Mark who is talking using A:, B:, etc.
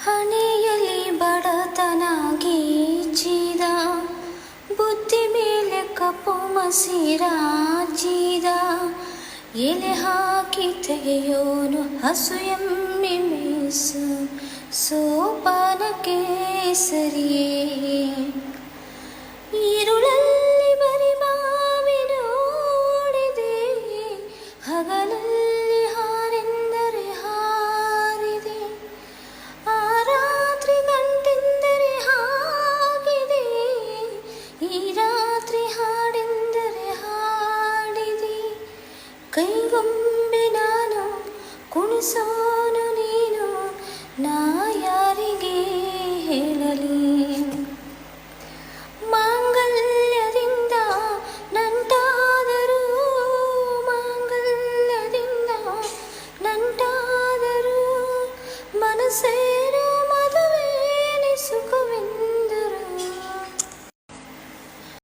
A: ಹಣೆಯಲ್ಲಿ ಬಡತನ ಗೀಚಿದ, ಬುದ್ಧಿ ಮೇಲೆ ಕಪ್ಪು ಮಸಿರಾಜಿದ, ಎಲೆ ಹಾಕಿ ತೆಗೆಯೋನು ಹಸು ಎಮ್ಮೆ ಮೇಸು ಸೋಪಾನ ಕೇಸರಿಯೇ. ಈರುಳಲ್ಲಿ ಬರಿ ಮಾವಿನೋಡಿದೆ, ಹಗಲಲ್ಲಿ ಹಾರೆಂದರೆ ಹಾರಿದೆ, ಆ ರಾತ್ರಿ ಗಂಟೆಂದರೆ ಹಾಗಿದೆ, ಈ ರಾತ್ರಿ ಹಾಡೆಂದರೆ ಹಾಡಿದೆ. ಕೈಗೊಂಬೆ ನಾನು ಕುಣಿಸೋನು ನೀನು, ನಾ ಯಾರಿಗೆ ಹೇಳಲಿ. ಮಾಂಗಲ್ಯದಿಂದ ನಂಟಾದರೂ, ಮಾಂಗಲ್ಯದಿಂದ ನಂಟಾದರೂ, ಮನಸ್ಸೇ